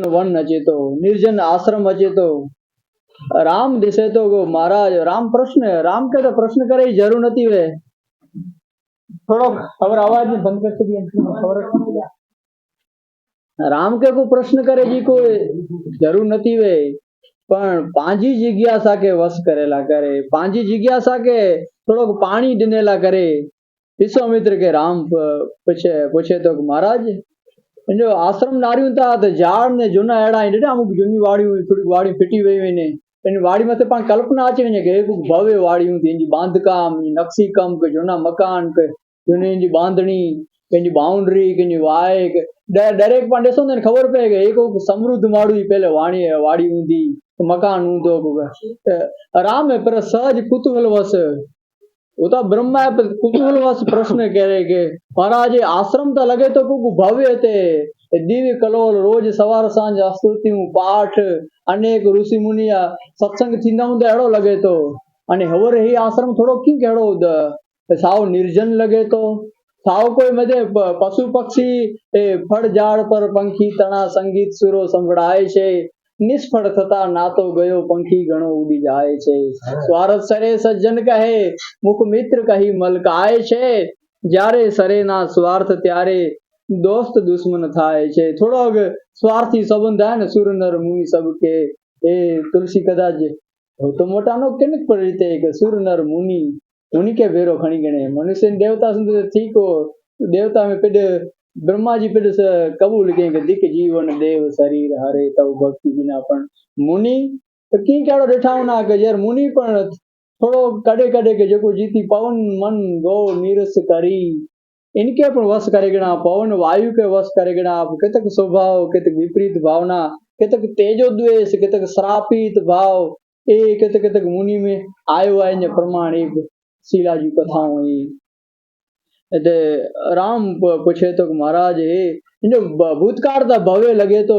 One अचे तो, निर्जन आश्रम अचे तो, राम दिसे तो महाराज राम के तो प्रश्न करे जी जरूर नथी वे। थोड़ो खबर आवाज बंद कर दी खबर। राम के को प्रश्न करे जी कोई जरूर नथी वे, पण पांजी जिज्ञासा के वश करेला करे, पांजी जिज्ञासा के थोड़ो पानी डिनेला करे। विश्वामित्र के राम पूछे पूछे तो महाराज जो आश्रम नारियूं था तो झाड़ ने जूना अड़ा अमुक जूनी वाड़ियूं थोड़ी वाड़ी फिटी वही वही ने वाड़ी मथे पाण कल्पना अचे वञे कि भव्य वाड़ियूं थी बांधकाम नक्शी कम के जूना मकान के जूनी जी बांधणी कंहिंजी बाउंड्री कंहिंजी वाए डायरेक्ट पाण ॾिसो न ख़बर पए कि एक समृद्ध माण्हू जी पहले वाड़ी हूंदी मकान हूंदो। राम है पर सहज कुतूहल वस उता ब्रह्मा कुतूहलवश प्रश्न करे के महाराज आश्रम तो लगे तो को भव्य थे दिव्य कलोल रोज सवार सांझ स्तुतियूं पाठ अनेक ऋषि मुनिया सत्संग थींदा हूंदा अहिड़ो लगे तो अने हवर ही आश्रम थोड़ो की कहिड़ो साव निर्जन लगे तो साव कोई मजे पशु पक्षी फड़ झाड़ पर पंखी तणा संगीत सुरो संभળાય છે निष्फળ થતા નાતો ગયો पंखी गणो उड़ी जाए छे स्वार्थ सरे सज्जन कहे मुख मित्र कही मलकाय छे जारे सरे ना स्वार्थ त्यारे दोस्त दुश्मन थाय छे। थोड़ो स्वार्थी संबंध है न सुर नर मुनि सबके ए तुलसी कदाच तो मोटा नो केनक पर रीते के सुर नर मुनि मुनि के भेरो खणी गणे मनुष्य देवता सुंदर ठीक हो देवता में पेड ब्रह्मा जी पेड कबूल कहें दिक जीवन देव शरीर हरे तब भक्ति बिना पण मुनि तो की कहिड़ो ॾिठा ना के यार मुनि पण थोड़ो कॾे कॾे के जेको जीती पवन मन गो नीरस करी इनके पण वश करे गिना पवन वायु के वश करे गिना केतक स्वभाव केतक विपरीत भावना केतक तेजो द्वेष केतक श्रापित भाव ए केतक केतक मुनि में आयो है प्रमाण एक शीला जी कथाओं राम पूछे तो महाराज जो भूतकाल ता भव्य लगे तो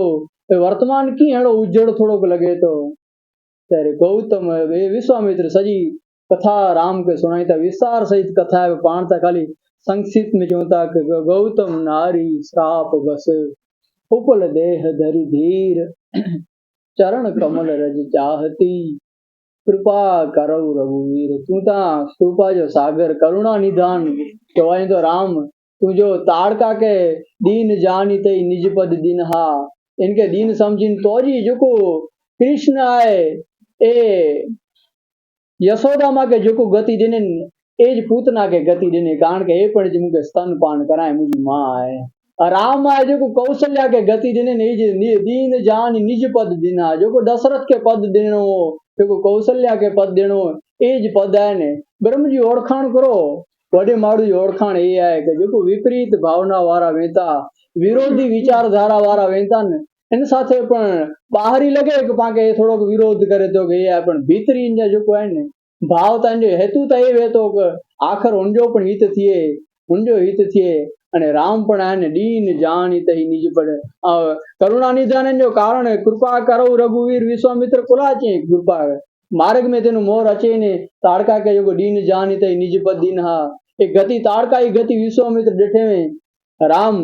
वर्तमान की हेड़ो उजड़ थोड़ो लगे तो तेरे गौतम विश्वामित्र सजी कथा राम के सुनाई था विस्तार सहित कथा है पाण था खाली संक्षिप्त में जोता कि गौतम नारी श्राप बस उपल देह धरि धीर चरण कमल रज चाहती कृपा करो रघुवीर तू ता स्तूपा जो सागर करुणा निधान कवाई तो राम तू जो ताड़का के दीन जानी ते निज पद दिनहा इनके दीन समझिन तो जी जो को कृष्ण आए ए यशोदा मां के जो को गति दिने एज पूतना के गति दिने कारण के ए पण जी मुके स्तन पान कराए मुझी मां आए राम आए जो को कौशल्या के गति दिने निज दीन जान निज पद दिना जो को दशरथ के पद दिनो जो कौशल्या के पद देनो एज पद है ने ब्रह्म जी ओळखाण करो वडे माड़ू जी ओळखाण ए है कि जो विपरीत भावना वारा वेता विरोधी विचारधारा वारा वेता ने इन साथे पण बाहरी लगे कि पाके थोड़ो विरोध करे तो कि ये पण भीतरी इन जो है ने भाव तंजे हेतु त ए वेतो कि आखिर उनजो पण हित थिए उनजो हित थिए अने राम पण आने दीन जानी तही निज पड़े करुणा निधान जो कारण कृपा करो रघुवीर विश्वामित्र कुलाचे कृपा मार्ग में तेनु मोर अचे ने ताड़का के जो दीन जानी तही निज पद दीन हा एक गति ताड़का ही गति विश्वामित्र डिठे में राम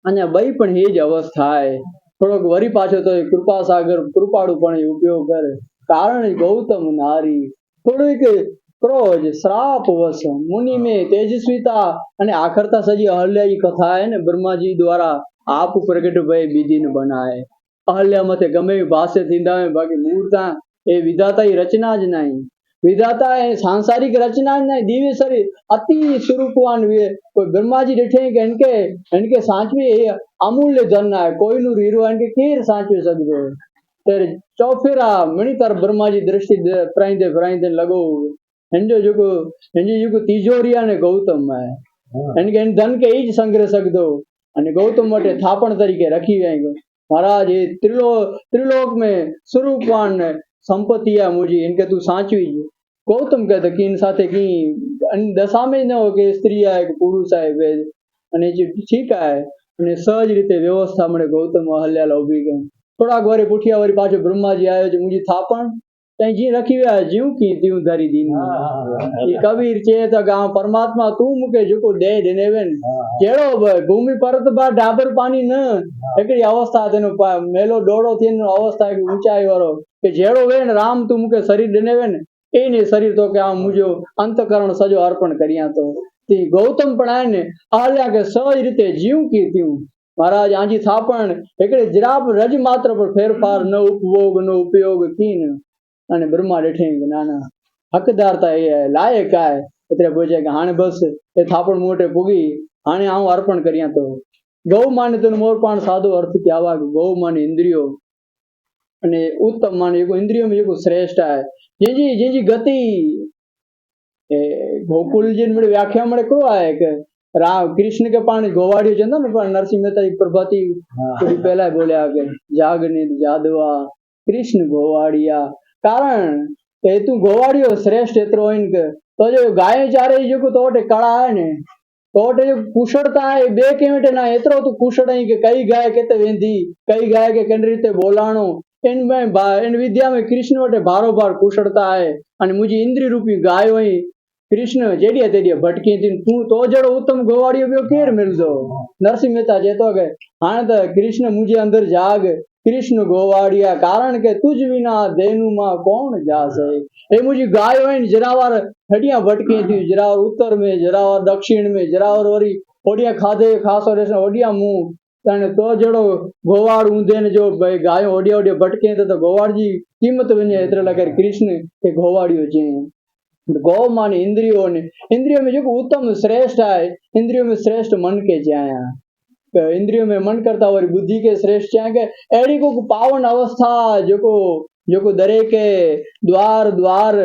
अने बई पण हेज अवस्था है थोड़ो वरी पाछो तो कृपा सागर कृपाड़ू पण उपयोग करे कारण गौतम नारी थोड़ो एक क्रोध श्राप वश मुनि में तेजस्वीता अने आखरता सजी अहल्या की कथा है ने ब्रह्मा जी द्वारा आप प्रगट भय विधि न बनाए अहल्या मथे गमे भाष्य थींदा है बाकी मूर्ता ए विधाता ही रचना ज नहीं विधाता है सांसारिक रचना नहीं दिव्य शरीर अति स्वरूपवान वे कोई ब्रह्मा जी डिठे के इनके सांचवी अमूल्य धन है कोई नु हीरो इनके केर सांचवी सकदो तेरे चौफेरा मणि तर ब्रह्मा जी दृष्टि प्राइंदे लगो हिंजो जो तिजोरिया ने गौतम है इनके धन के ही संग्रह सकदो अने गौतम मोटे थापण तरीके रखी गए महाराज ये त्रिलोक में स्वरूपवान संपत्ति है मुझी इनके तू सांचवी गौतम कहते कि इन साथे की दशा में न हो कि स्त्री है कि पुरुष है वे अने ठीक है अने सहज रीते व्यवस्था मने गौतम अहल्या उभी गई थोड़ा वरी पुठिया वरी पाछो ब्रह्मा जी आयो मुझी थापण तई जी रखी हुआ ज्यूं की त्यूं धरी दीन ये कबीर चए तो गांव परमात्मा तू मुके जो दे देने वे जेड़ो भूमि परत बा डाबर पानी न एकड़ी अवस्था तेनो मेलो डोड़ो थी अवस्था की ऊंचाई वारो के जेड़ो वे राम तू मुके शरीर देने वे एने शरीर तो क्या मुझो अंतकरण सजो अर्पण करिया तो ती गौतम पढ़ाए ने आल्या के सहज रीते जीव की त्यूं महाराज आजी थापण एकड़े जराब रज मात्र पर फेरफार न उपभोग न उपयोग कीन अने ब्रह्मा डेठे नाना हकदार था ये लायक है एतरे बोझे के हाने बस ए थापण मोटे पुगी हाने आऊं अर्पण करिया तो गौ माने तो मोर पान सादो अर्थ क्या आवा गौ माने इंद्रियो अने उत्तम माने एगो इंद्रियो में एगो श्रेष्ठ है जिंजी जिंजी गति गोकुल जी में व्याख्या में को है कि राम कृष्ण के पानी गोवाड़ी चंदा ने पर नरसिंह मेहता की प्रभाती थोड़ी पहला बोलिया के जागनित जादवा कृष्ण गोवाड़िया कारण के तू गोवाड़ियो श्रेष्ठ एतरो इनके तो जो गाय चारे जो को तोटे कड़ा है ने तोटे जो कुशड़ता है बे के मिटे ना एतरो तू कुशड़ है कि कई गाय केते वेंदी कई गाय के केन रीते बोलाणो इनमें इन विद्या में कृष्ण वटे बारो बार कुशड़ता है अने मुझी इंद्रिय रूपी गाय वही कृष्ण जेडिया तेडिया भटकी थी तू तो जड़ो उत्तम गोवाड़ियो बियो केर मिलदो नरसिंह मेहता जेतो के हाणे तो कृष्ण मुझे अंदर जाग कृष्ण गोवाड़िया कारण के तुझ विना देनु मां कौन जासे ए मुझी गाय वही जरावर हडिया भटकी थी जरावर उत्तर में जरावर दक्षिण में जरावर वरी ओडिया खाधे खासो रेस ओडिया मुंह तने तो जड़ो गोवाड़ ऊंधे ने जो भाई गाय ओडिया ओडिया भटके तो गोवाड़ जी कीमत वने एतरे लगे कृष्ण के गोवाड़ियो जे गौ मान इंद्रियों ने इंद्रियों में जो उत्तम श्रेष्ठ है इंद्रियों में श्रेष्ठ मन के जाया तो इंद्रियों में मन करता और बुद्धि के श्रेष्ठ जाए के एड़ी को पावन अवस्था जो को दरे के द्वार द्वार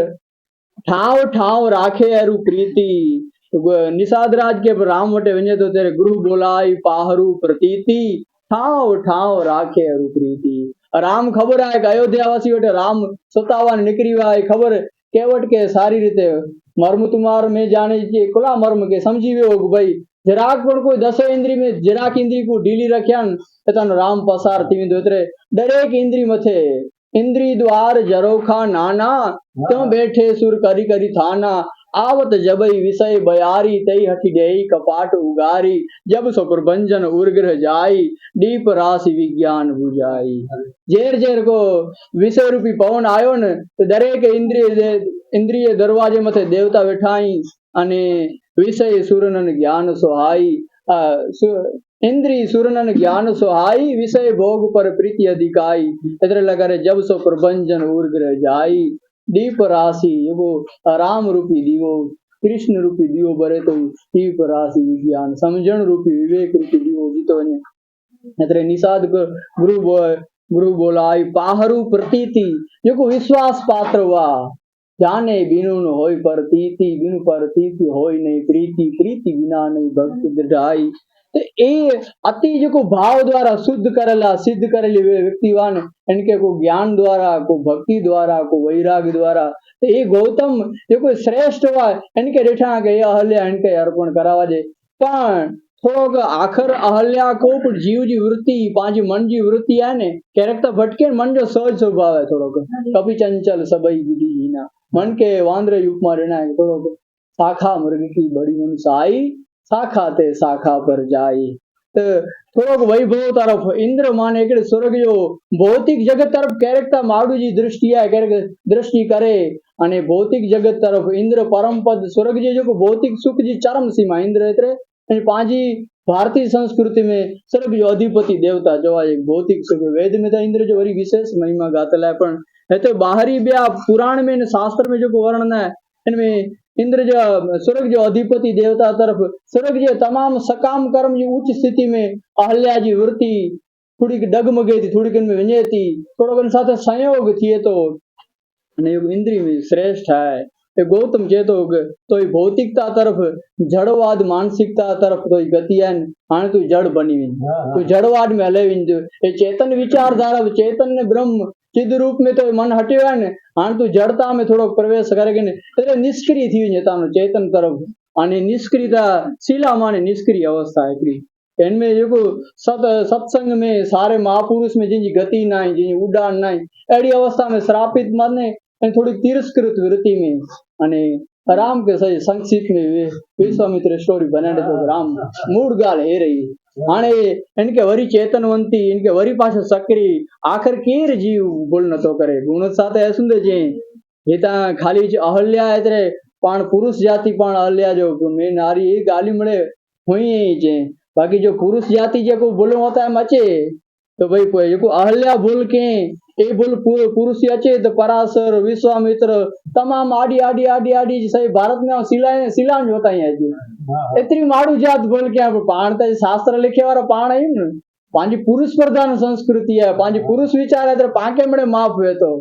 ठाव ठाव राखे अरु प्रीति निषाद राज के राम वटे वने तो तेरे गुरु बोलाई पाहरू प्रतीति ठाव ठाव राखे अरु प्रीति राम खबर है अयोध्यावासी वटे राम सतावन निकरी वाय खबर केवट के सारी रीते मर्म तुम्हार में जाने के खुला मर्म के समझी वे हो भाई जराक पर कोई 10 इंद्री में जराक इंद्री को ढीली रखिया तन राम पसार थी दोतरे दरेक इंद्री मथे इंद्री द्वार जरोखा नाना क्यों बैठे सुर करी करी थाना आवत जबई विषय बयारी तई हठी डेई कपाट उगारी जब सो प्रभंजन उर्ग्रह जाई दीप राशि विज्ञान बुझाई जेर जेर को विषय रूपी पवन आयो न तो दरेक इंद्रिय दरवाजे मथे देवता बैठाई अने विषय सुरनन ज्ञान सोहाई इंद्री सुरनन ज्ञान सोहाई विषय भोग पर प्रीति अधिकाई इधर लगा रे जब सो प्रभंजन उर्ग्रह जाई दीप राशि वो राम रूपी दीवो कृष्ण रूपी दीवो बरे तो दीप राशि विज्ञान समझण रूपी विवेक रूपी दीवो जीतो ने इधर निषाद गुरु बोलाई पाहरू प्रतीति जो विश्वास पात्र हुआ जाने बिनु न होय प्रतीति बिनु प्रतीति होय नहीं प्रीति प्रीति बिना नहीं भक्ति दृढ़ाई तो ये अति जो भाव द्वारा शुद्ध करेला सिद्ध करेली व्यक्तिवान इनके को ज्ञान द्वारा को भक्ति द्वारा को वैराग्य द्वारा तो ये गौतम जो कोई श्रेष्ठ हुआ इनके रेठा के अहल्या इनके अर्पण करावा दे पण थोड़ोक आखर अहल्या को जीव जी वृत्ति पांच मन जी वृत्ति है ने कैरेक्टर भटके मन जो सहज स्वभाव है थोड़ोक कभी चंचल सबई विधि हीना मन के वांद्र युग में रहना है थोड़ोक शाखा मृग की बड़ी मनसाई शाखा ते शाखा पर जाई तो थोड़ोक वैभव तरफ इंद्र माने एक स्वर्ग जो भौतिक जगत तरफ कैरेक्टर माड़ू जी दृष्टि है दृष्टि करे अने भौतिक जगत तरफ इंद्र परम पद स्वर्ग जी जो भौतिक सुख जी चरम सीमा इंद्र एतरे पांजी भारतीय संस्कृति में स्वर्ग जो अधिपति देवता जो एक भौतिक सुख वेद में तो इंद्र जो वरी विशेष महिमा गातल है पण है तो बाहरी ब्या पुराण में शास्त्र में जो वर्णन है इनमें इंद्र जो स्वर्ग जो अधिपति देवता तरफ स्वर्ग जो तमाम सकाम कर्म जो उच्च स्थिति में अहल्या जी वृत्ति थोड़ी डगमगे थी थोड़ी में वञे थी थोड़ो साथ संयोग थिए तो इंद्रिय में श्रेष्ठ है गौतम चेतो तो भौतिकता तरफ जड़वाद मानसिकता तरफ तो गति है हाँ तू जड़ बनी तू जड़वाद में हले चेतन विचारधारा चेतन ने ब्रह्म चिद रूप में तो मन हटे है ने हाँ तू जड़ता में थोड़ो प्रवेश करेगे ने निष्क्रिय थी चेतन तरफ आने निष्क्रियता शीला माने निष्क्रिय अवस्था है इनमें जो सत्संग में सारे महापुरुष में जिनकी गति ना जिन उड़ान ना अड़ी अवस्था में श्रापित माने ऐं थोड़ी तिरस्कृत वृत्ति में अने राम के सही संक्षिप्त में विश्वामित्र स्टोरी बनाने तो राम मूड गाल हे रही हाणे इनके वरी चेतनवंती इनके वरी पाछे सक्री आखिर केर जीव बोल न तो करे गुण साथे ऐसुंदे जे हिता खाली अहल्या एतरे पण पुरुष जाति पण अहल्या जो मैं नारी एक गाली मळे हुई जे बाकी जो पुरुष जाति जे को बोलो होता है मचे तो भाई कोई जो अहल्या बोल के ए बोल पुरुष अचे तो पराशर विश्वामित्र तमाम आडी आडी आडी आडी सही भारत में शिला होता है एतरी माड़ू जात बोल के पाण तो शास्त्र लिखे वाला पाण है न पांजी पुरुष प्रधान संस्कृति है पांजी पुरुष विचार है तो पाके मणे माफ हुए तो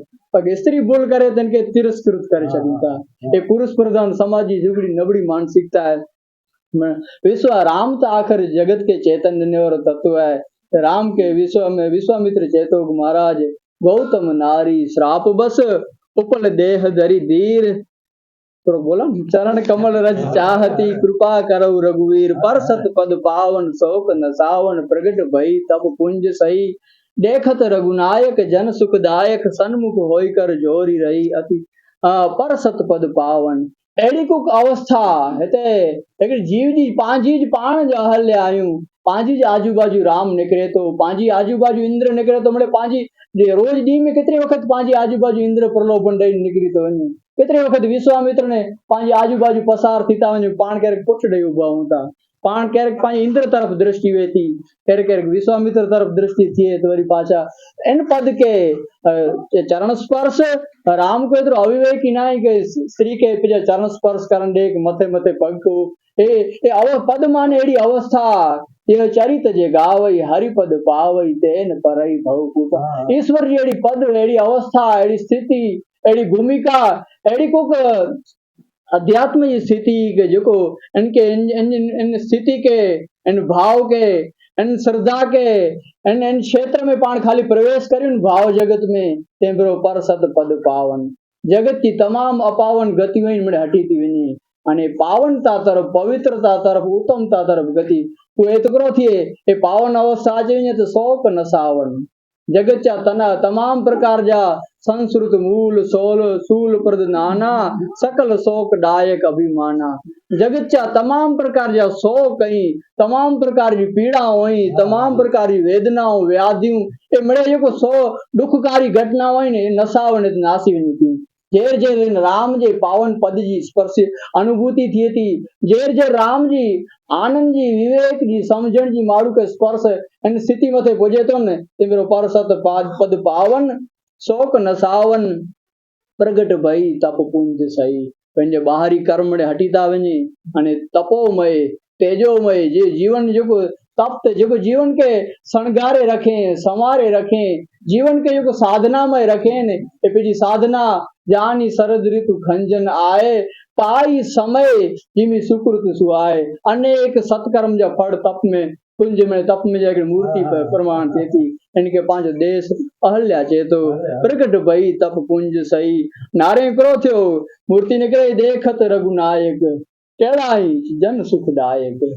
स्त्री बोल करे तो इनके तिरस्कृत करे छदीता ये पुरुष प्रधान समाज की जुगड़ी नबड़ी मानसिकता है विश्व राम तो आखिर जगत के चैतन्य और तत्व है राम के विश्व में विश्वामित्र चेतोग महाराज गौतम नारी श्राप बस उपल देह धरी धीर तो बोला चरण कमल रज चाहती कृपा करो रघुवीर पर सत पद पावन शोक न सावन प्रगट भई तब पुंज सही देखत रघुनायक जन सुखदायक सन्मुख होई कर जोरी रही अति पर सत पद पावन एड़ी कुक अवस्था हेते लेकिन जीव जी पांजी पाण ज हल्ले आयूं पांजी आजू बाजू राम निकरे तो पांजी आजू बाजू इंद्र निकरे तो मळे पांजी रोज डी में केतरी वखत पांजी आजू बाजू इंद्र प्रलोभन दई निकरी तो वने केतरी वखत विश्वामित्र ने पांजी आजू बाजू पसार थीता वने पाण करे पुठ दई उभा होता पाण करे पांजी इंद्र तरफ दृष्टि वेती करे करे विश्वामित्र तरफ दृष्टि थी तो वरी पाछा इन पद के चरण स्पर्श राम को इधर अविवेक ही ना के स्त्री के पिछे चरण स्पर्श करन दे मथे मथे पग को ए पद माने एड़ी अवस्था ये चरित जे गावई हरिपद पावई तेन परई भव ईश्वर जी एड़ी पद एड़ी अवस्था एड़ी स्थिति एड़ी भूमिका एड़ी को अध्यात्म की स्थिति के जो इनके इन स्थिति के इन भाव के इन श्रद्धा के इन क्षेत्र में पाण खाली प्रवेश करी भाव जगत में तेबरो पर सत पद पावन जगत की तमाम अपावन गतियों में हटी थी वनी अने पावनता तरफ पवित्रता तरफ उत्तमता तरफ गति को एतकरो थी ए पावन अवस्था जे तो शोक न सावन जगत चा तना तमाम प्रकार जा संस्कृत मूल सोल सूल प्रद नाना सकल शोक दायक अभिमाना जगत चा तमाम प्रकार जा शोक कई तमाम प्रकार की पीड़ा हुई तमाम प्रकार की वेदनाओं व्याधियों ए मळे जो सो दुखकारी घटना हुई ने नसावने नासी वनी थी जेर जेर राम जे पावन पद जी स्पर्श अनुभूति थी थी जेर जेर राम जी आनंद जी विवेक जी समझण जी मारू के स्पर्श इन स्थिति मथे पुजे तो ने ते मेरो पर सत पद पावन शोक नसावन प्रगट भई तप पुंज सही पंहिंजे बाहरी कर्म ने हटीता वञे अने तपोमय तेजोमय जे जीवन जो तप्त जो जीवन के शणगारे रखे संवारे रखे जीवन के जो साधनामय रखे ने पंहिंजी साधना जानी शरद ऋतु खंजन आए पाई समय जिमी सुकृत सुआए अनेक सत्कर्म जा फल तप में कुंज में तप में जाकर मूर्ति पर प्रमाण थी इनके पांच देश अहल्या चेतो प्रकट भई तप पुंज सही नारे करो थियो मूर्ति निकले देखत रघुनायक केड़ाई जन सुखदायक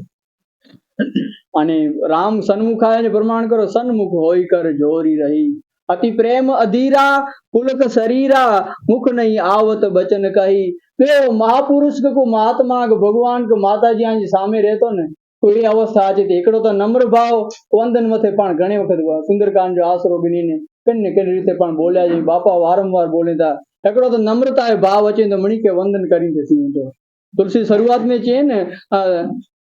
अने राम सन्मुख आए प्रमाण करो सन्मुख होई कर जोरी रही अति प्रेम अधीरा पुलक शरीरा मुख नहीं आवत बचन कही पे महापुरुष को महात्मा को भगवान को माता जी सामे रहतो ने कोई अवस्था आज एकड़ो तो नम्र भाव वंदन मथे पण घणे वखत सुंदरकांड जो आसरो बिनी ने कने कने रीते पण बोल्या जी बापा वारंवार बोले था एकड़ो तो नम्रता है भाव अचे तो मणि के वंदन करी थी तो तुलसी शुरुआत में चे ने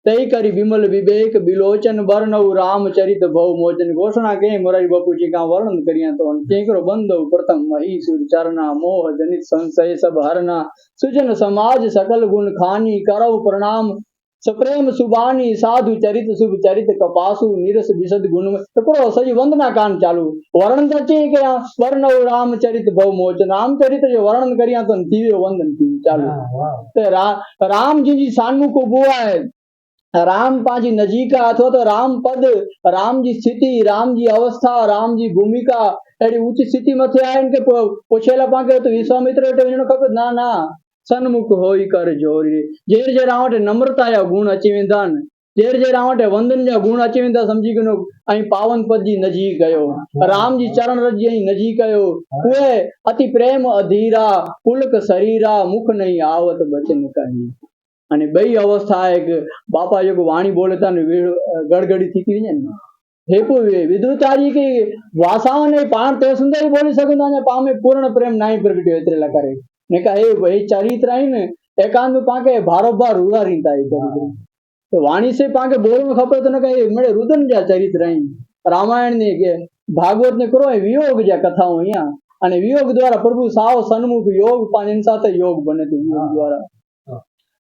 तई करी विमल विवेक बिलोचन वर्णव रामचरित भव मोचन घोषणा के मोरारी बापू जी का वर्णन करिया तो केकरो बंधव प्रथम महीसुर चरना मोह जनित संशय सब हरना सुजन समाज सकल गुण खानी करव प्रणाम सप्रेम सुबानी साधु चरित शुभ चरित कपासु निरस विशद गुण तो सजी वंदना कान चालू वर्णन चे के वर्णव रामचरित भव मोचन रामचरित जो वर्णन करिया तो तीव्र वंदन की चालू तो राम जी सानू को बुआ है राम पाजी नजीका अथवा तो राम पद राम जी स्थिति राम जी अवस्था राम जी भूमिका एडी ऊंची स्थिति मथे आए के पोछेला पाके तो विश्वामित्र खबर ना ना सन्मुख होई कर जोरी जेर जे रावट नम्रता या गुण अची वेंदा जेर जेर आवटे वंदन जा गुण अची वेंदा समझी गयो ऐं पावन पद जी नजीक गयो राम जी चरण रज जी नजीक गयो उहे अति प्रेम अधीरा पुलक शरीरा मुख नहीं आवत बचन कही अने बई अवस्था है कि बापा जो वाणी बोले था गड़गड़ी थी थी वञे हेपो विद्वतारी की वासाओं ने पाण ते सुंदर ही बोली सकंदा ने पामे पूर्ण प्रेम नाही प्रगटियो एतरे ला करे ने का हे भाई चरित्र आइन एकांत पाके बारोबार रुआ रींदा है तो वाणी से पाके बोलणो खपे तो न कहे मणे रुदन जा चरित्र आइन रामायण ने के भागवत ने करो वियोग जा कथाओं या अने वियोग द्वारा प्रभु साव सन्मुख योग पानी साथे योग बने तो वियोग द्वारा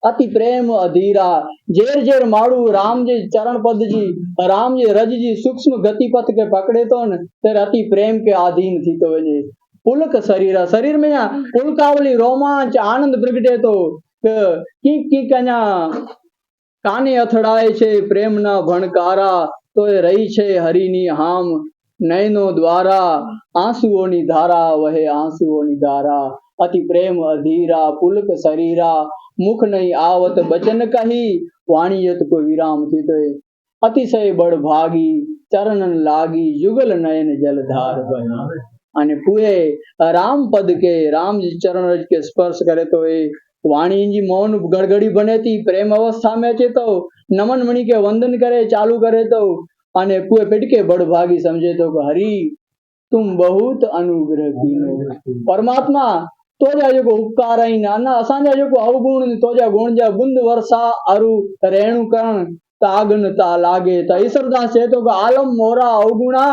अति प्रेम अधीरा जेर जेर माड़ू राम जी चरण पद जी राम जी रज जी सूक्ष्म गति पथ के पकड़े तो न तेर अति प्रेम के अधीन थी तो वजे पुलक शरीर शरीर में या पुलकावली रोमांच आनंद प्रगटे तो की कन्या काने અથડાય છે પ્રેમના ભણકારા તો એ રહી છે હરિની હામ નયનો द्वारा आंसुओनी धारा वहे आंसुओनी धारा अति प्रेम अधीरा पुलक शरीरा मुख नहीं आवत बचन कही वाणियत को विराम थी तो अतिशय बड़ भागी चरणन लागी युगल नयन जलधार बही अने पूरे राम पद के राम जी चरण रज के स्पर्श करे तो ए वाणी जी मौन गड़गड़ी बने थी प्रेम अवस्था में चे तो नमन मणि के वंदन करे चालू करे तो अने पुए पेट के बड़ भागी समझे तो हरि तुम बहुत अनुग्रह कीनो परमात्मा तोजा जो उपकार आई नाना असांजा जो अवगुण तोजा गुण जा बुंद वर्षा अरु रेणु करण तागन ता लागे ता ईश्वरदास है तो आलम मोरा अवगुणा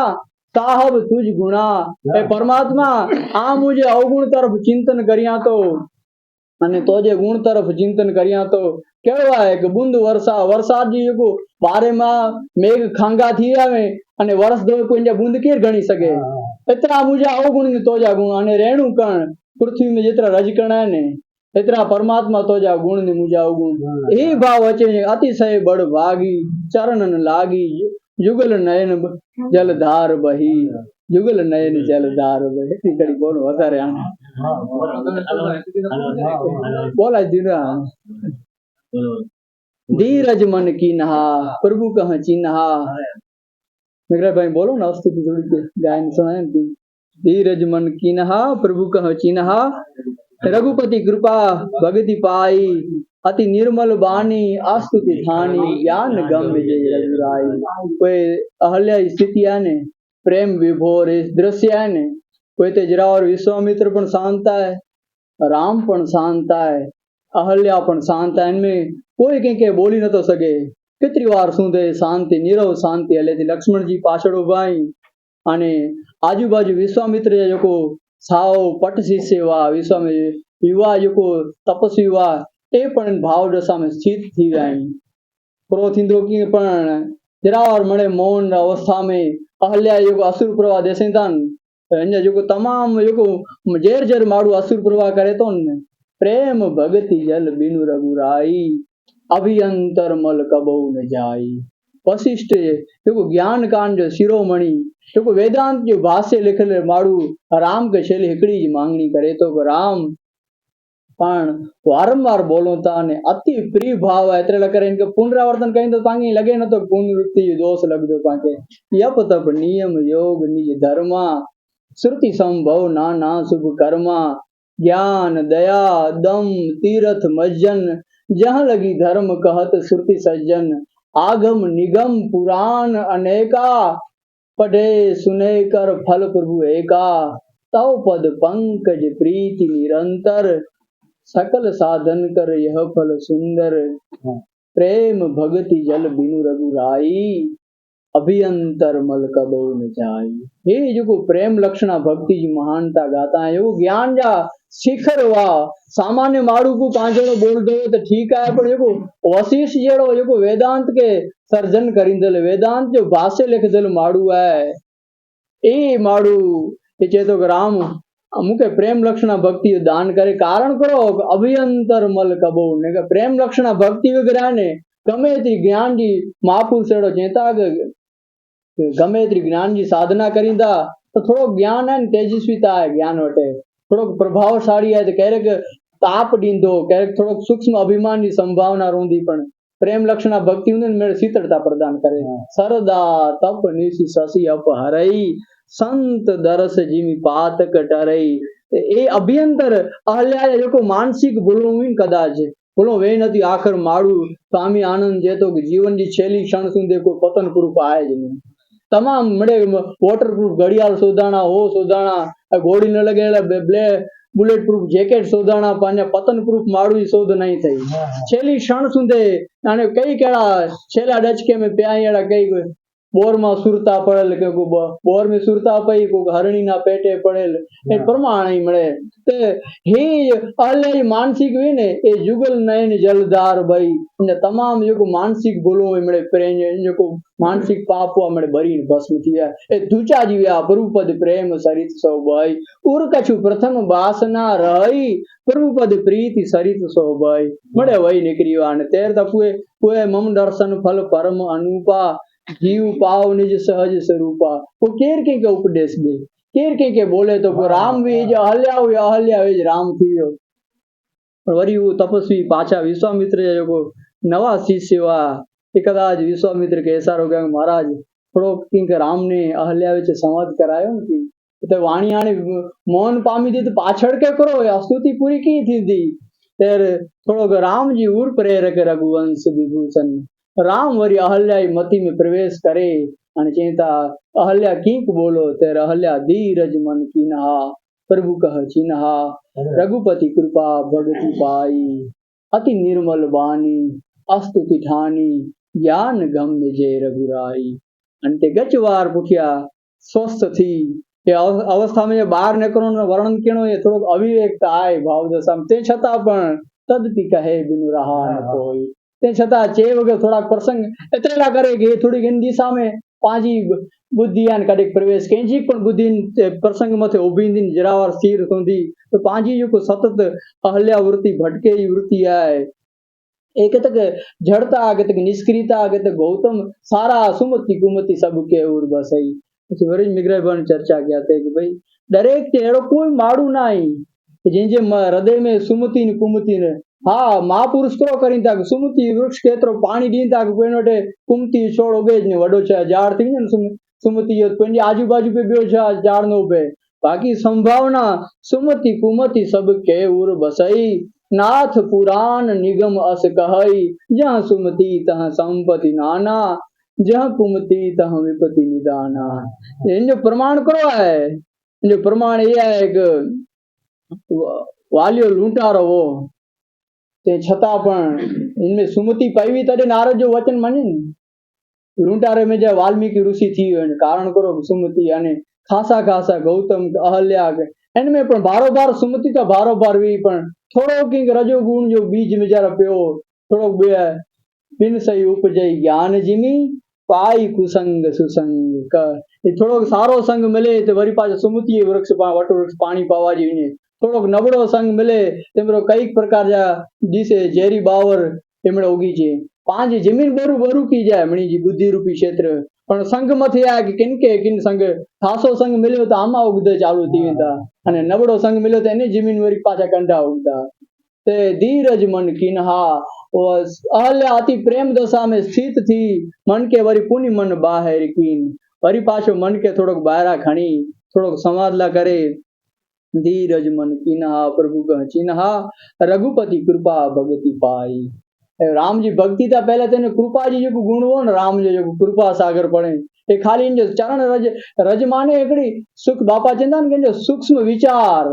साहब तुझ गुणा ए परमात्मा आ मुझे अवगुण तरफ चिंतन करिया तो अने तोजे गुण तरफ चिंतन करिया तो केड़ो है कि बूंद वर्षा वरसाद जी को बारे में मेघ खांगा थी आवे अने वर्ष दो कोई बूंद केर गणी सके इतना मुझे अवगुण ने तोजा गुण अने रेणु कण पृथ्वी में जितना रजकण है ने इतना परमात्मा तोजा गुण ने मुझे अवगुण ए भाव अचे अतिशय बड़ भागी चरणन लागी युगल नयन जलधार बही युगल नयन जलधार बही कड़ी बोल वधारे बोला जीरा धीरज मन की नहा प्रभु कह चिन्हा मेरा भाई बोलो ना स्तुति थोड़ी गायन सुनाए धीरज मन की नहा प्रभु कह चिन्हा रघुपति कृपा भगति पाई अति निर्मल बानी आस्तुति थानी ज्ञान गम्य जय रघुराई कोई अहल्या स्थिति है ने प्रेम विभोर इस दृश्य है ने कोई ते जरा और विश्वामित्र पण शांत है राम पण शांत है अहल्या पण शांत है इनमें कोई के बोली न तो सके केतरी वार सुंदे शांति नीरव शांति हले थी लक्ष्मण जी पाछड़ उभाई अने आजूबाजू विश्वामित्र जो साव पट शिष्य हुआ विश्वामित्र युवा जो तपस्वी हुआ ए पण भाव दशा में स्थित थी गई क्रोधिंद्रो की पण जरा और मणे मौन अवस्था में अहल्या जो असुर प्रवाह देसेदान जो तमाम जो जेर जेर माड़ू असुर प्रवाह करे तो प्रेम भगति जल बिनु रघुराई अभियंतर मल कबो न जाई वशिष्ठ जो ज्ञान कांड जो शिरोमणि जो वेदांत जो भाष्य लिखल माड़ू राम के शैली हिकड़ी जी मांगनी करे तो राम पण वारंवार बोलो था ने अति प्रिय भाव है इतरे करे इनके पुनरावर्तन कहीं तो पांगी लगे न तो पुनरुक्ति दोष लग दो पाके यप तप नियम योग निज धर्मा श्रुति संभव नाना शुभ कर्मा ज्ञान दया दम तीर्थ मज्जन जहाँ लगी धर्म कहत श्रुति सज्जन आगम निगम पुराण अनेका पढ़े सुने कर फल प्रभु एका तव पद पंकज प्रीति निरंतर सकल साधन कर यह फल सुंदर प्रेम भगति जल बिनु रघुराई अभियंतर मल कबो न जाई ये जो प्रेम लक्षणा भक्ति जी महानता गाता है वो ज्ञान जा शिखर हुआ सामान्य माड़ू को पांचड़ो बोल दो तो ठीक है पर जो वशिष्ठ जेड़ो जो वेदांत के सर्जन करींदल वेदांत जो भाष्य लिखदल माड़ू है ए माड़ू ये चेतो राम मुके प्रेम लक्षणा भक्ति दान करे कारण करो अभियंतर मल कबो ने प्रेम लक्षणा भक्ति वगैरह ने गमे ती ज्ञान जी महापुरुष एड़ो चेता गमे ती ज्ञान जी साधना करींदा तो थोड़ो ज्ञान है तेजस्वीता है ज्ञान वटे थोड़ो प्रभावशाली है तो कह ताप डींदो कह थोड़ो सूक्ष्म अभिमान की संभावना रोंदी पण प्रेम लक्षणा भक्ति हुंदे मेरे शीतलता प्रदान करे। सरदा तप निशि शशि अपहरई संत दरस जिमी पातक टरई। ए अभ्यंतर अहल्या जेको मानसिक भूलो हुई कदाच भूलो वे नथी आखिर माड़ू स्वामी आनंद जेतो कि जीवन जी छेली क्षण सुंदे को पतन प्रूफ आए ज नहीं। तमाम मड़े वॉटर प्रूफ घड़ियाल शोधाणा हो शोधाणा घोड़ी न लगेला ब्ले बुलेट प्रूफ जेकेट शोधाणा पांजा पतन प्रूफ माड़ू शोध नहीं थई। छेली क्षण सुंदे आने कई केड़ा छेला डचके में प्यायड़ा कई बोर में सुरता पड़ेल के बोर में सुरता पई को हरणी ना पेटे पड़ेल ए प्रमाण ही मळे ते ही अहले मानसिक हुई ने ए जुगल नयन जलदार भई ने तमाम जो मानसिक बोलो मळे प्रेम जो मानसिक पाप मळे भरी भस्म थिया ए दूचा जीव्या प्रभुपद प्रेम सरित सो भई उर कछु प्रथम वासना रही प्रभुपद प्रीति सरित सो भई मळे वही निकरियो ने तेर तपुए पुए मम दर्शन फल परम अनुपा जीव पाव निज सहज स्वरूपा। वो केर के उपदेश दे केर के बोले तो राम वेज अहल्या वेज राम थियो। वरी वो तपस्वी पाछा विश्वामित्र जो नवा शिष्य हुआ कदाच विश्वामित्र के ऐसा हो गया महाराज थोड़ो किंक राम ने अहल्या वेच संवाद करायो न तो वाणी आने मौन पामी दी तो पाछड़ के करो स्तुति पूरी की थी तेर थोड़ो राम जी उर प्रेरक रघुवंश विभूषण राम वरी अहल्या मति में प्रवेश करे अने चिंता अहल्या कीक बोलो तेर अहल्या धीरज मन कीनहा प्रभु कह चिन्हा रघुपति कृपा भगति पाई अति निर्मल वाणी अस्तुति ठानी ज्ञान गम्य जय रघुराई। अंते गचवार पुठिया स्वस्थ थी ये अवस्था में बाहर निकलो वर्णन केनो ये थोड़ो अविवेकता आए भाव दशा ते छता पण तदपि कहे बिनु रहा न कोई ते छता चे वगैरह थोड़ा प्रसंग एतरेला करे कि थोड़ी इन दिशा में पांजी बुद्धि आन कदे प्रवेश केंजी पण बुद्धि प्रसंग मथे उभींदी जरावर स्थिर थोंदी तो पांजी जो को सतत अहल्या वृत्ति भटके वृत्ति आए एक तक जड़ता आगे तक निष्क्रियता आगे तक गौतम सारा सुमति कुमति सबके उर बसई પછી વરી મિગ્રહભાઈ ચર્ચા किया थे कि भाई दरेक तेड़ो कोई माड़ू नाई जिनजे हृदय में सुमति ने कुमति ने हाँ महापुरुष करो करी था सुमति वृक्ष केतरो पानी दी था कोई नोटे कुमति छोड़ो बेज ने वडो छा झाड़ थी ने सुमति कोई आजू बाजू पे बियो छा झाड़ नो पे बाकी संभावना सुमति कुमति सब के उर बसई नाथ पुराण निगम अस कहई जहाँ सुमति तहाँ संपत्ति नाना जहाँ कुमति तहाँ विपत्ति निदाना। इन जो प्रमाण करो है जो प्रमाण ये है कि वालियो लूंटारो वो ते छता पण इनमें सुमति पाई तदे नारद जो वचन माने लूंटारे में जो वाल्मीकि ऋषि थी कारण करो सुमति अने खासा खासा गौतम अहल्या इनमें पण बारो बार सुमति तो बारो बार भी पण थोड़ो की रजो गुण जो बीज में जरा पियो थोड़ो बिन सही उपजई ज्ञान जिमी पाई कुसंग सुसंग कर थोड़ो सारो संग मिले तो वरी पाछ सुमति वृक्ष वट वृक्ष पानी पावा जी थोड़ो नबड़ो संग मिले तेमरो कई प्रकार जा जिसे जेरी बावर एमड़े उगी छे पांच जमीन बरू बरू की जाए मणी जी बुद्धि रूपी क्षेत्र पण संग मथे आ कि किन संग खासो संग मिलो तो आमा उगदे चालू थी वेंदा अने नबड़ो संग मिलो तो एने जमीन वरी पाछा कंडा उगदा ते धीरज मन किन्हा अहल्या अति प्रेम दशा में स्थित थी मन के वरी पुनि मन बाहर कीन वरी पाछो मन के थोड़ो बाहरा खणी थोड़ो संवादला करे धीरज मन कीन्हा प्रभु कह चिन्हा रघुपति कृपा भगति पाई। राम जी भक्ति था पहले तेने कृपा जी जो गुण हो न राम जो कृपा सागर पड़े ये खाली इन जो चरण रज रज माने एकड़ी सुख बापा चंदा ने जो सूक्ष्म विचार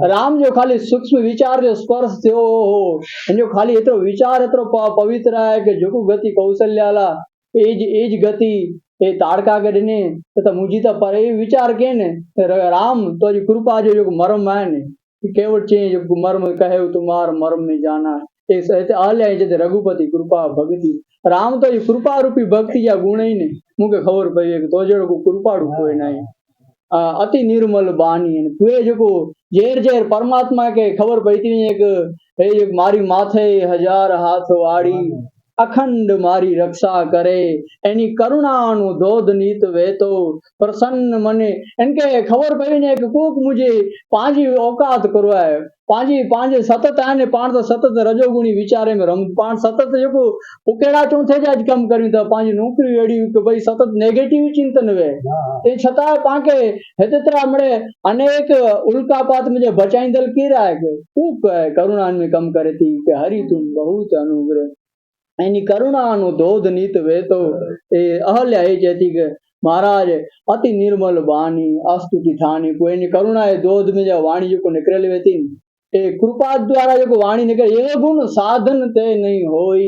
राम जो खाली सूक्ष्म विचार जो स्पर्श थियो हो जो खाली एतो विचार एतो पवित्र है कि जो गति कौशल्याला एज गति ए ताड़का गडने तो मुझी तो पर विचार के ने राम तो जी कृपा जो मर्म है ने केवल चे जो मर्म कहे तुम्हार मर्म में जाना अहल्या रघुपति कृपा भक्ति राम तो कृपा रूपी भक्ति या गुण ही ने मुझे खबर पई तो जो कृपा कोई नहीं अति निर्मल बानी कुए जो जेर जेर परमात्मा के खबर पई थी एक मारी माथे हजार हाथ वाड़ी अखंड मारी रक्षा करे एनी करुणानु दोध नीत वेतो प्रसन्न मने इनके खबर पई ने कि कोक मुझे पांजी औकात करो है पांजी पांजे सतत आने पाण तो सतत रजोगुणी विचारे में रम पाण सतत जेको उकेड़ा चौथे जाज कम करी तो पांजी नौकरी एड़ी कि भाई सतत नेगेटिव चिंतन वे ते छता पाके हेतरा मणे अनेक उल्कापात मुझे बचाईंदल की रहा है कि खूब करुणा में कम करे थी कि हरि तुम बहुत अनुग्रह एनी करुणा नु दोध नीत वे तो ए अहल्या ए कहती के महाराज अति निर्मल वाणी अस्तुति थानी कोई नी करुणा ए दोध में जो वाणी जो को निकल वेती ए कृपा द्वारा जो वाणी निकल ये गुण साधन ते नहीं होई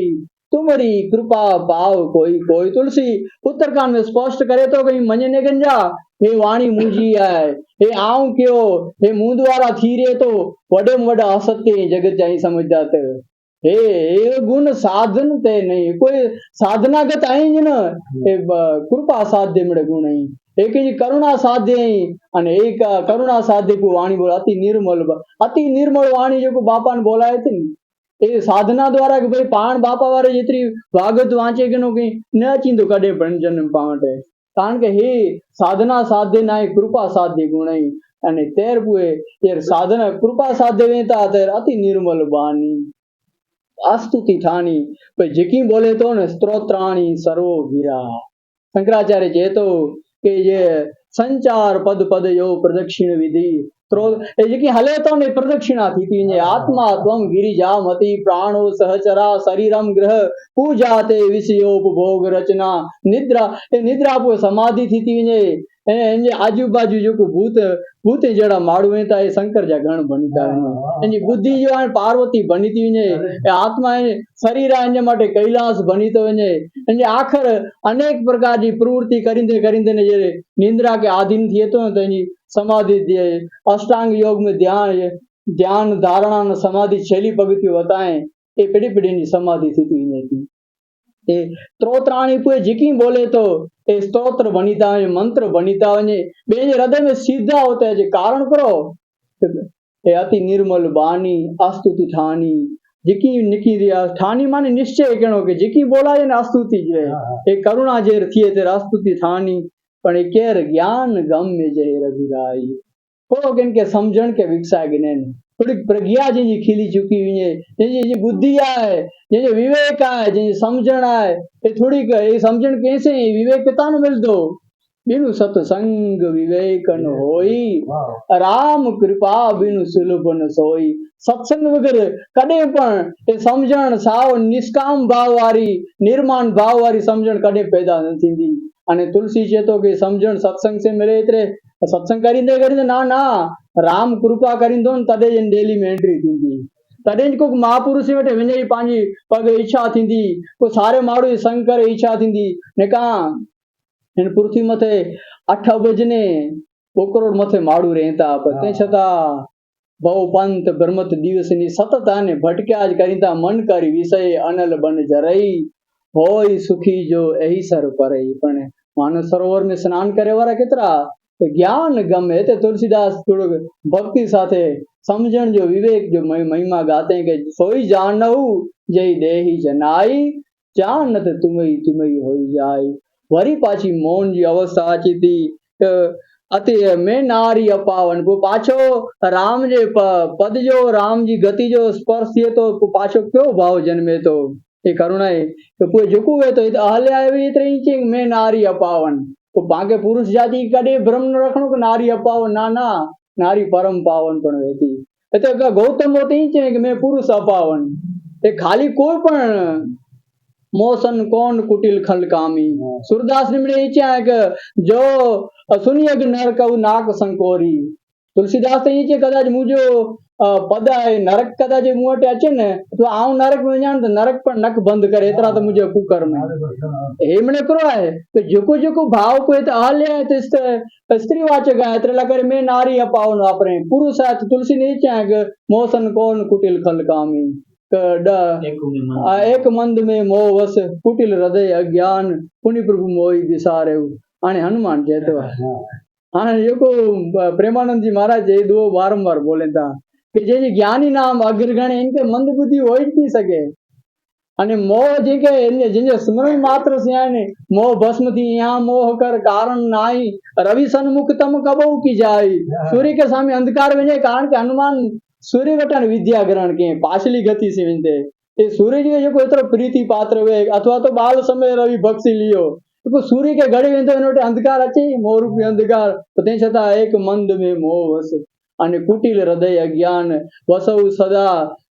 तुम्हारी कृपा पाव कोई कोई तुलसी उत्तरकांड में स्पष्ट करे तो कहीं मने ने गंजा हे वाणी मुझी है हे आऊं क्यों हे मुंह द्वारा थीरे तो वडे में वडा असत्य जगत जाई समझ जाते हे गुण साधन ते नहीं कोई साधनागत आई ज न कृपा साध्य मड़े गुण आई एक जी करुणा साध्य आई अने एक करुणा साध्य को वाणी बोला अति निर्मल वाणी जो बापा ने बोलाए थी ए साधना द्वारा के भाई पाण बापा वारे जेतरी भागवत वांचे के नो कहीं न चींदो कदे पण जन्म पावटे कारण के हे साधना साध्य नाय कृपा साध्य गुण आई अने तेर पुए तेर साधना कृपा साध्य वेता तेर अति निर्मल वाणी अस्तुति ठानी भाई जिकी बोले तो न स्त्रोत्राणी सर्वो गिरा शंकराचार्य जे तो कि ये संचार पद पद यो प्रदक्षिण विधि जेकी हले तो ने प्रदक्षिणा थी थी आत्मा त्वम गिरिजा मति प्राणो सहचरा शरीरम ग्रह पूजा ते विषयोपभोग रचना निद्रा निद्रा पो समाधि थी थी आजू बाजू जो को भूत भूत जड़ा माड़ू था ये शंकर जा गण बनी था एनी बुद्धि जो है पार्वती बनी थी वने आत्मा शरीर इन माटे कैलाश बनी तो वने एने आखिर अनेक प्रकार की प्रवृत्ति करिंदे करिंदे ने जे निंद्रा के अधीन थिए तो एनी समाधि दे अष्टांग योग में ध्यान ध्यान धारणा समाधि शैली पगति बताएं ये पीढ़ी पीढ़ी समाधि स्थिति थी ए स्त्रोत्राणी पुए जिकी बोले तो ए स्तोत्र बनीता है मंत्र बनीता है बे हृदय में सीधा होता है कारण करो ए अति निर्मल वाणी अस्तुति ठानी जिकी निकी दिया ठानी माने निश्चय कणो के जिकी बोला है ना अस्तुति जे ए करुणा जे थिए ते अस्तुति ठानी पण ए केर ज्ञान गम में जे रघुराई थोड़ो इनके समझण के विकसा गिने थोड़ी प्रज्ञा जी खिली चुकी हुई है जी बुद्धि है जी विवेक है जी समझण है ये थोड़ी ये समझण कैसे विवेक किता न मिल दो बिनु सत्संग विवेक न होई राम कृपा बिनु सुलभ न सोई सत्संग वगैरह कदे पण ये समझण साव निष्काम भाव वारी निर्माण भाव वारी समझण कदे पैदा न थींदी अने तुलसी चेतो के समझण सत्संग से मिले इतरे सत्संग करींदे करींदे ना ना राम कृपा करींदो न तदे जन डेली में एंट्री थींदी तदे को महापुरुष वटे वञे पांजी पग इच्छा थींदी को सारे माण्हू संग करे इच्छा थींदी ने का इन पृथ्वी मथे 8 अबज ने 2 करोड़ मथे माण्हू रहता पर ते छता बहु पंथ ब्रह्मत दिवसनी सतत आने भटक्या ज करीता मन करी विषय अनल बन जरई होई सुखी जो एही सर परई पण मानव सरोवर में स्नान करे वाला केतरा ज्ञान गम है तो तुलसीदास थोड़ो भक्ति साथे समझण जो विवेक जो महिमा गाते हैं कि सोई जानहु जय देही जनाई जानत तुम्हें तुम्हें होई जाई वरी पाची मौन जी अवस्था अची थी अति में नारी अपावन को पाछो राम जे पद जो राम जी गति जो स्पर्श थिए तो पाछो क्यों भाव जन्मे तो ये करुणा है तो पूरे झुकू है तो अहल्या इतरे में नारी अपावन तो पाके पुरुष जाति कदे भ्रम न रखनो कि नारी अपावन ना ना नारी परम पावन पण वेती એટલે ગૌતમ હોતી છે કે मैं पुरुष अपावन એ ખાલી કોઈ પણ मोसन कौन कुटिल खल कामी सूरदास ने मेरे इच्छा है कि जो सुनिए कि नर कहू नाक संकोरी तुलसीदास तो ये कदाच मुझो पद है नरक कदाच मुंह टे अचे न तो आऊं नरक में जान तो नरक पर नक बंद करे इतना तो मुझे कुकर्म हे मने करो है तो जोको जोको भाव को तो आले है तो स्त्रीवाचक है इतना करे मैं नारी अपावन वापरे पुरुष है तो तुलसी ने इच्छा है कि मोसन कौन कुटिल खल कामी एक मंद में मोह वस कुटिल हृदय अज्ञान पुनि प्रभु मोहि विसारे आने हनुमान कहते हाँ जो प्रेमानंद जी महाराज ये दो बारंबार बोले था कि जे ज्ञानी नाम अग्रगण इनके मंद बुद्धि हो ही नहीं सके અને મોહ જેકે जिनके स्मरण मात्र से आने मोह भस्म थी यहाँ मोह कर कारण नाई रवि सन्मुख तम कबहू की जाई। सूर्य के सामने अंधकार विजय कारण के हनुमान सूर्य वटन विद्या ग्रहण के पाछली गति से विनते ये सूर्य जी जो एतरो प्रीति पात्र हुए अथवा तो बाल समय रवि बख्शी लियो तो सूर्य के घड़ी विनते इनोटे अंधकार अचे मोह रूपी अंधकार तो ते छता एक मंद में मोह वस અને કુટિલ હૃદય અજ્ઞાન વસૌ સદા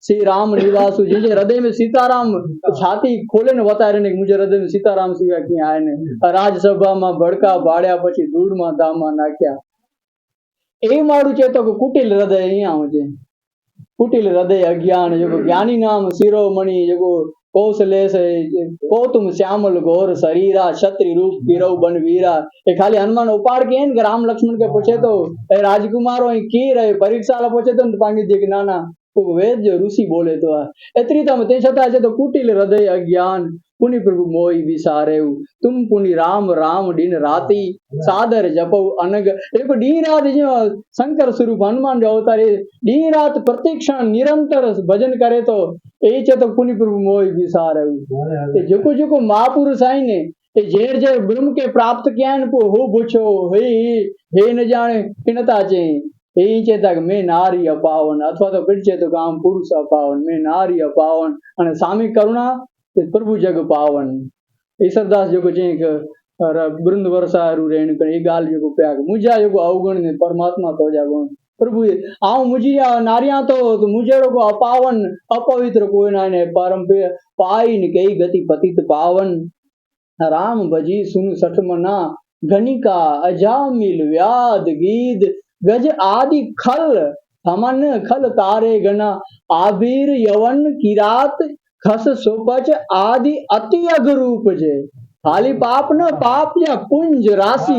શ્રી રામ નિવાસુ જે હૃદય में सीताराम छाती खोले ने बताए ने मुझे हृदय में सीताराम सिवा की आए ने રાજસભા માં ભડકા ભાડ્યા પછી ધૂળ માં ધામા નાખ્યા એ મારું ચેતો કુટિલ હૃદય અહીંયા આવજે कुटिल हृदय अज्ञान जो ज्ञानी नाम शिरोमणि जो कौशले से को तुम श्यामल घोर शरीरा क्षत्रि रूप गिरव बन वीरा ये खाली हनुमान उपाड़ के राम लक्ष्मण के पूछे तो राजकुमार की रहे परीक्षा पूछे तो पांगी जी नाना तो वेद जो ऋषि बोले तो एतरी तम ते छता है तो कुटिल हृदय अज्ञान पुनि प्रभु मोहि विसारे तुम पुनि राम राम दिन राति सादर जपो अनग एक डी रात जो शंकर स्वरूप हनुमान जो अवतार डी रात प्रतीक्षण निरंतर भजन करे तो यही चे तो पुनि प्रभु मोहि विसारे जो जो महापुरुष आई ने जेर जे ब्रह्म के प्राप्त किया हो बुछो हे न जाने किनता चे यही चेता मैं नारी अपावन अथवा तो फिर चेतो काम पुरुष अपावन मैं नारी अपावन અને સામી કરુણા प्रभु जग पावन ईश्वरदास जो चेक वृंद वर्षा रेण कर गाल जो प्याग मुझा जो अवगुण ने परमात्मा तो जागो प्रभु आऊ मुझी नारिया तो मुझेड़ो को अपावन अपवित्र कोई ना ने परम पाई न कई गति पतित पावन राम भजी सुन सठ मना गणिका अजामिल व्याध गीद गज आदि खल हमन खल तारे गना आबीर यवन किरात खस सुपच आदि अति अगरूप जे खाली पाप न पाप या पुंज राशि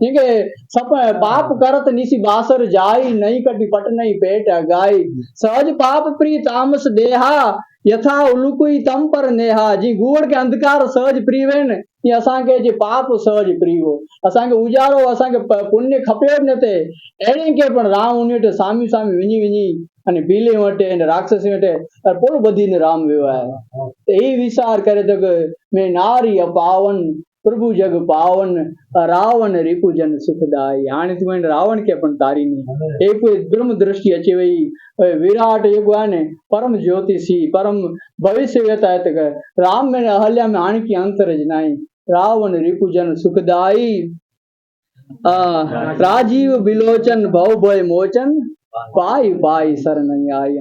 ये सप पाप करत निसी बासर जाई नहीं कटी पट नहीं पेट गाई सहज पाप प्री तामस देहा यथा उलुकुई तम पर नेहा जी गुड़ के अंधकार सहज प्रीवेन ये असा के जे पाप सहज प्रीवो असा के उजारो असा के पुण्य खपे न ते एने के पण राम उन्हें सामी सामी विनी विनी અને પીલે વટે અને રાક્ષસી વટે પોલો બધીને રામ વેવાય એ વિચાર કરે તો કે મેં નારી અપાવન પ્રભુ જગ પાવન રાવણ रिपुजन सुखदाई हाणे तू रावण के पण तारी नहीं एक ब्रह्म दृष्टि अचे वही विराट युग ने परम ज्योतिषी परम भविष्य व्यतायत राम में अहल्या में आण की अंतर जनाई रावण रिपुजन सुखदाई राजीव बिलोचन भव भय मोचन पाई पाई शरण आई